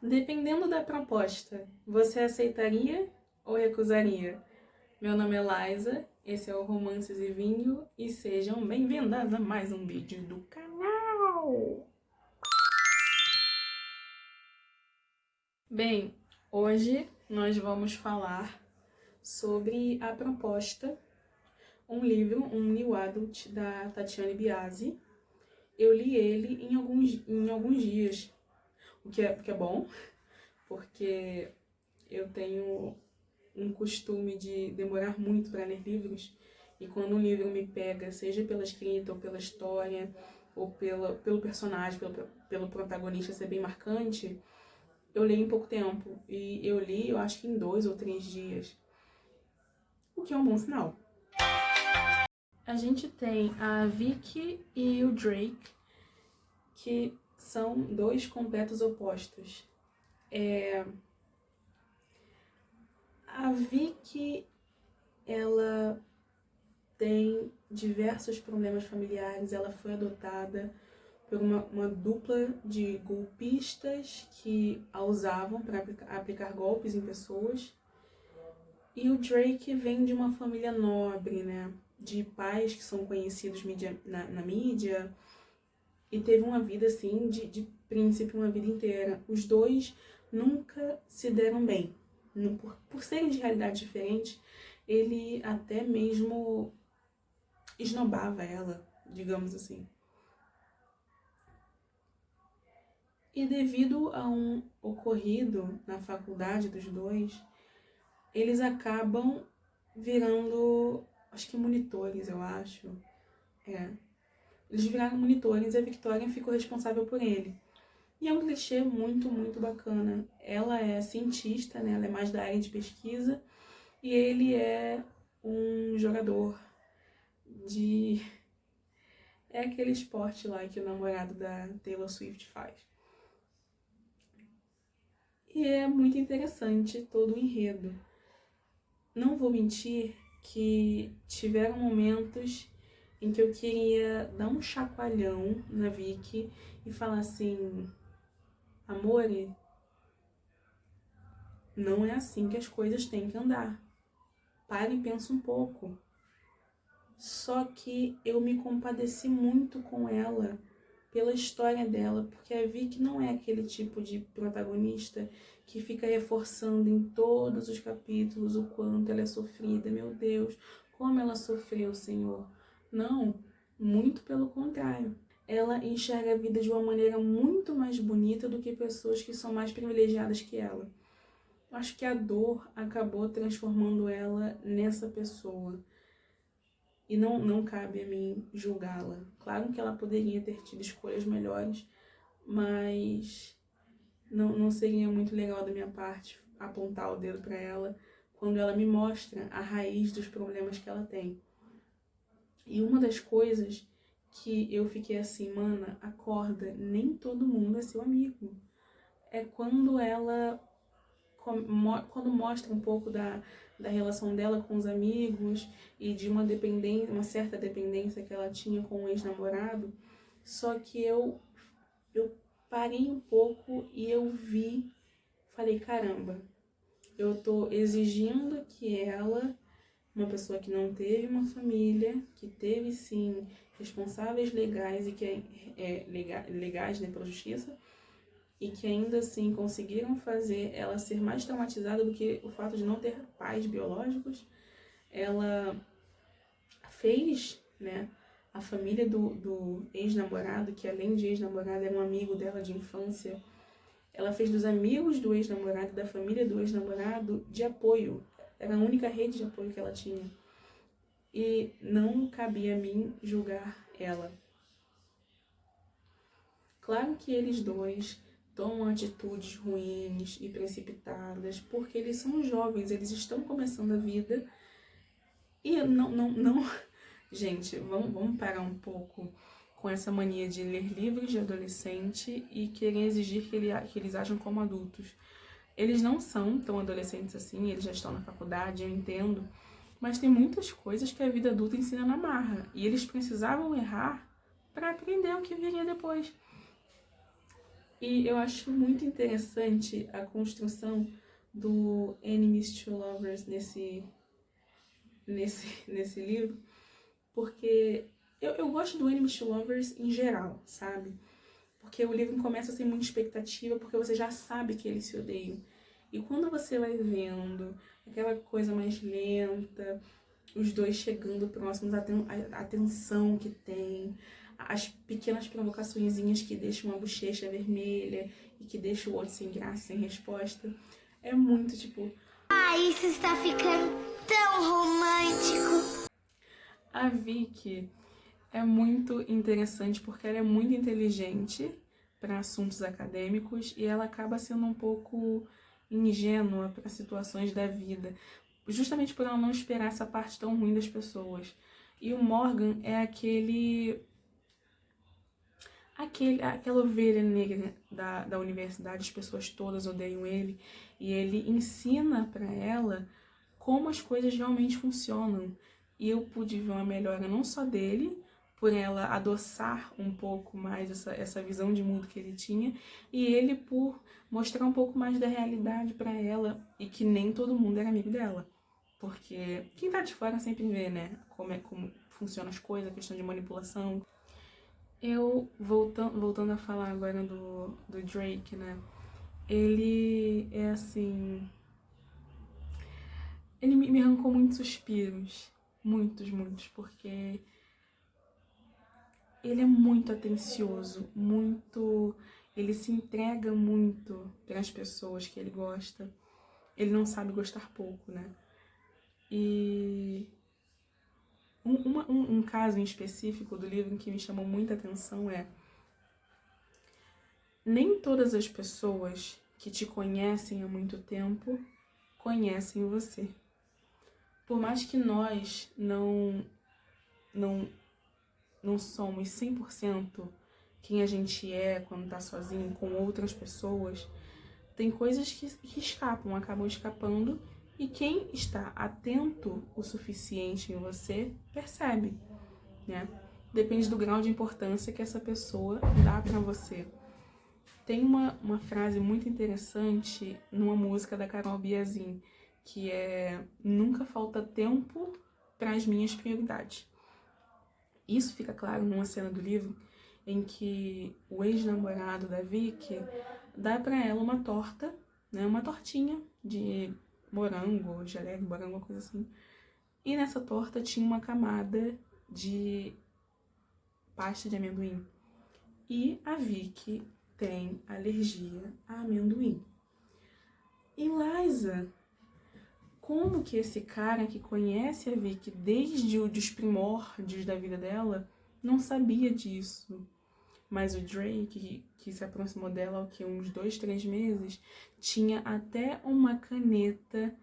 Dependendo da proposta, você aceitaria ou recusaria? Meu nome é Liza, esse é o Romances e Vinho e sejam bem-vindas a mais um vídeo do canal! Bem, hoje nós vamos falar sobre a proposta, um livro, um New Adult da Tatiane Biasi. Eu li ele em alguns dias, o que é bom, porque eu tenho um costume de demorar muito para ler livros, e quando um livro me pega, seja pela escrita, ou pela história, ou pelo personagem, pelo protagonista ser bem marcante, eu leio em pouco tempo. E eu li, eu acho que em 2 ou 3 dias, o que é um bom sinal. A gente tem a Vicky e o Drake, que são dois completos opostos. A Vicky, ela tem diversos problemas familiares, ela foi adotada por uma dupla de golpistas que a usavam para aplicar golpes em pessoas. E o Drake vem de uma família nobre, né? De pais que são conhecidos na mídia, e teve uma vida assim de príncipe uma vida inteira. Os dois nunca se deram bem. Por serem de realidades diferentes, ele até mesmo esnobava ela, digamos assim. E devido a um ocorrido na faculdade dos dois, eles acabam virando, acho que monitores, eu acho. Eles viraram monitores e a Victoria ficou responsável por ele. E é um clichê muito, muito bacana. Ela é cientista, né? Ela é mais da área de pesquisa, e ele é um jogador de... É aquele esporte lá que o namorado da Taylor Swift faz. E é muito interessante todo o enredo. Não vou mentir que tiveram momentos em que eu queria dar um chacoalhão na Vicky e falar assim: amore, não é assim que as coisas têm que andar. Pare e pensa um pouco. Só que eu me compadeci muito com ela, pela história dela, porque a Vicky não é aquele tipo de protagonista que fica reforçando em todos os capítulos o quanto ela é sofrida. Meu Deus, como ela sofreu, Senhor. Não, muito pelo contrário. Ela enxerga a vida de uma maneira muito mais bonita do que pessoas que são mais privilegiadas que ela. Eu acho que a dor acabou transformando ela nessa pessoa. E não cabe a mim julgá-la. Claro que ela poderia ter tido escolhas melhores, mas não seria muito legal da minha parte apontar o dedo para ela quando ela me mostra a raiz dos problemas que ela tem. E uma das coisas que eu fiquei assim, mana, acorda, nem todo mundo é seu amigo. É quando ela quando mostra um pouco da relação dela com os amigos e de uma certa dependência que ela tinha com o ex-namorado. Só que eu parei um pouco e eu falei, caramba, eu tô exigindo que ela, uma pessoa que não teve uma família, que teve sim responsáveis legais e que legais, né, pela justiça, e que ainda assim conseguiram fazer ela ser mais traumatizada do que o fato de não ter pais biológicos. Ela fez, né, a família do ex-namorado, que além de ex-namorado era um amigo dela de infância, ela fez dos amigos do ex-namorado, da família do ex-namorado, de apoio. Era a única rede de apoio que ela tinha. E não cabia a mim julgar ela. Claro que eles dois tomam atitudes ruins e precipitadas, porque eles são jovens, eles estão começando a vida. E não... Gente, vamos parar um pouco com essa mania de ler livros de adolescente e querer exigir que eles ajam como adultos. Eles não são tão adolescentes assim, eles já estão na faculdade, eu entendo, mas tem muitas coisas que a vida adulta ensina na marra, e eles precisavam errar para aprender o que viria depois. E eu acho muito interessante a construção do Enemies to Lovers nesse livro, porque eu gosto do Enemies to Lovers em geral, sabe? Porque o livro começa sem muita expectativa, porque você já sabe que eles se odeiam. E quando você vai vendo aquela coisa mais lenta, os dois chegando próximos, a tensão que tem, as pequenas provocaçõezinhas que deixam uma bochecha vermelha e que deixam o outro sem graça, sem resposta, é muito tipo... Ah, isso está ficando tão romântico. A Vicky é muito interessante porque ela é muito inteligente para assuntos acadêmicos e ela acaba sendo um pouco ingênua para situações da vida, justamente por ela não esperar essa parte tão ruim das pessoas. E o Morgan é aquela ovelha negra da universidade, as pessoas todas odeiam ele, e ele ensina para ela como as coisas realmente funcionam. E eu pude ver uma melhora não só dele, por ela adoçar um pouco mais essa visão de mundo que ele tinha, e ele por mostrar um pouco mais da realidade para ela, e que nem todo mundo era amigo dela. Porque quem tá de fora sempre vê, né, como funcionam as coisas, a questão de manipulação. Eu, voltando a falar agora do Drake, né, ele é assim... Ele me arrancou muitos suspiros, muitos, porque ele é muito atencioso, muito... Ele se entrega muito para as pessoas que ele gosta. Ele não sabe gostar pouco, né? E um caso em específico do livro que me chamou muita atenção é: nem todas as pessoas que te conhecem há muito tempo conhecem você. Por mais que nós não somos 100% quem a gente é quando tá sozinho com outras pessoas, tem coisas que acabam escapando, e quem está atento o suficiente em você percebe, né? Depende do grau de importância que essa pessoa dá pra você. Tem uma frase muito interessante numa música da Carol Biazin, que é: nunca falta tempo para as minhas prioridades. Isso fica claro numa cena do livro em que o ex-namorado da Vicky dá para ela uma torta, né, uma tortinha de morango, geleia de morango, uma coisa assim. E nessa torta tinha uma camada de pasta de amendoim. E a Vicky tem alergia a amendoim. E Liza, como que esse cara que conhece a Vicky desde os primórdios da vida dela não sabia disso? Mas o Drake, que se aproximou dela há uns 2, 3 meses, tinha até uma caneta,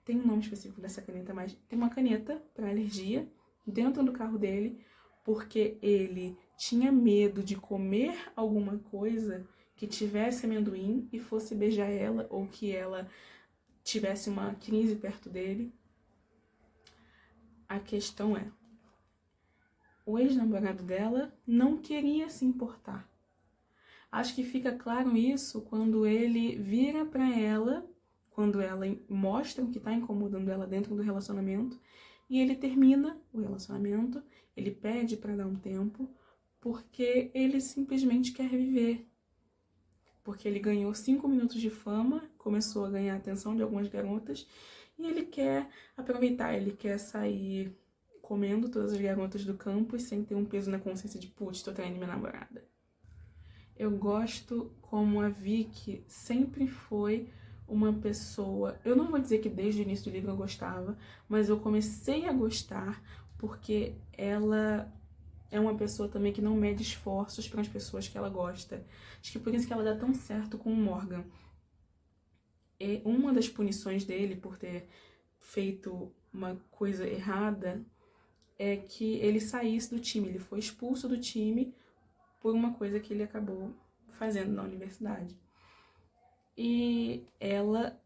tem um nome específico dessa caneta, mas tem uma caneta para alergia dentro do carro dele, porque ele tinha medo de comer alguma coisa que tivesse amendoim e fosse beijar ela, ou que ela tivesse uma crise perto dele. A questão é: o ex-namorado dela não queria se importar. Acho que fica claro isso quando ele vira pra ela, quando ela mostra o que tá incomodando ela dentro do relacionamento, e ele termina o relacionamento, ele pede pra dar um tempo, porque ele simplesmente quer viver. Porque ele ganhou 5 minutos de fama, começou a ganhar a atenção de algumas garotas, e ele quer aproveitar, ele quer sair comendo todas as garotas do campus sem ter um peso na consciência de: putz, tô traindo minha namorada. Eu gosto como a Vicky sempre foi uma pessoa... Eu não vou dizer que desde o início do livro eu gostava, mas eu comecei a gostar porque ela é uma pessoa também que não mede esforços para as pessoas que ela gosta. Acho que por isso que ela dá tão certo com o Morgan. E uma das punições dele por ter feito uma coisa errada é que ele saísse do time. Ele foi expulso do time por uma coisa que ele acabou fazendo na universidade. E ela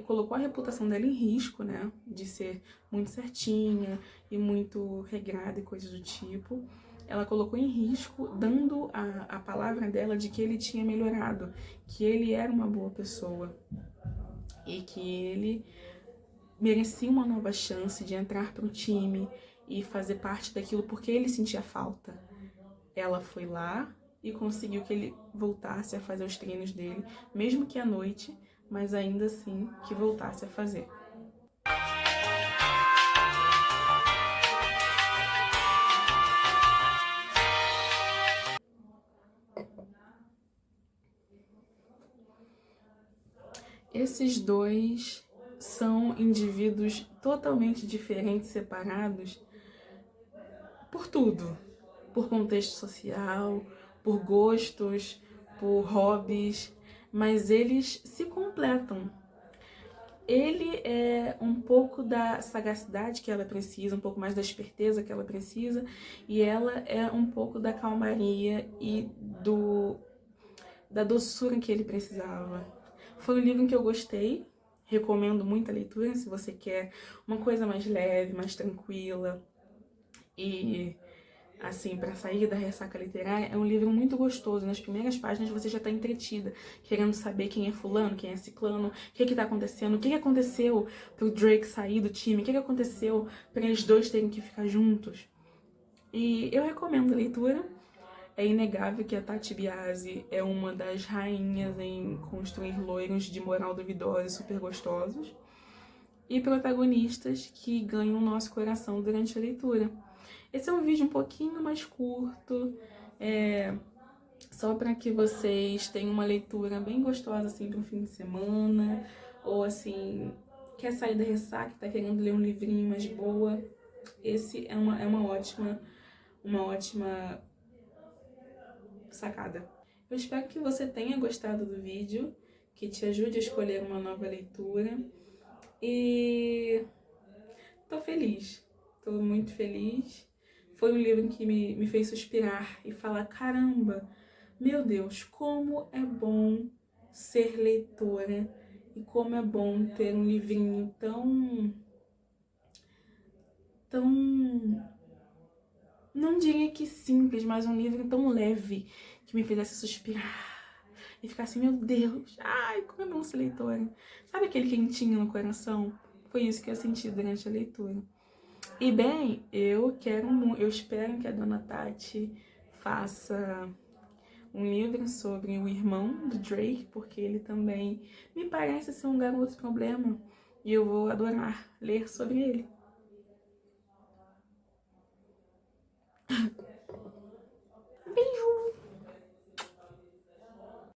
colocou a reputação dela em risco, né? De ser muito certinha e muito regrada e coisas do tipo. ela colocou em risco, dando a palavra dela de que ele tinha melhorado, que ele era uma boa pessoa e que ele merecia uma nova chance de entrar para o time e fazer parte daquilo porque ele sentia falta. Ela foi lá e conseguiu que ele voltasse a fazer os treinos dele, mesmo que à noite, mas ainda assim que voltasse a fazer. Esses dois são indivíduos totalmente diferentes, separados por tudo, por contexto social, por gostos, por hobbies, mas eles se completam. Ele é um pouco da sagacidade que ela precisa, um pouco mais da esperteza que ela precisa, e ela é um pouco da calmaria e da doçura que ele precisava. Foi um livro que eu gostei, recomendo muito a leitura se você quer uma coisa mais leve, mais tranquila e assim, para sair da ressaca literária. É um livro muito gostoso. Nas primeiras páginas você já tá entretida, querendo saber quem é fulano, quem é ciclano, o que tá acontecendo, o que aconteceu pro Drake sair do time, o que aconteceu para eles dois terem que ficar juntos. E eu recomendo a leitura. É inegável que a Tati Biasi é uma das rainhas em construir loiros de moral duvidosa e super gostosos. E protagonistas que ganham o nosso coração durante a leitura. Esse é um vídeo um pouquinho mais curto, só para que vocês tenham uma leitura bem gostosa assim para um fim de semana, ou assim, quer sair da ressaca, tá querendo ler um livrinho mais de boa. Esse é uma ótima sacada. Eu espero que você tenha gostado do vídeo, que te ajude a escolher uma nova leitura. E tô feliz, tô muito feliz. Foi um livro que me fez suspirar e falar, caramba, meu Deus, como é bom ser leitora e como é bom ter um livrinho tão, não diria que simples, mas um livro tão leve que me fizesse suspirar e ficar assim, meu Deus, ai, como é bom ser leitora. Sabe aquele quentinho no coração? Foi isso que eu senti durante a leitura. E bem, eu espero que a dona Tati faça um livro sobre o irmão do Drake, porque ele também me parece ser um garoto problema e eu vou adorar ler sobre ele.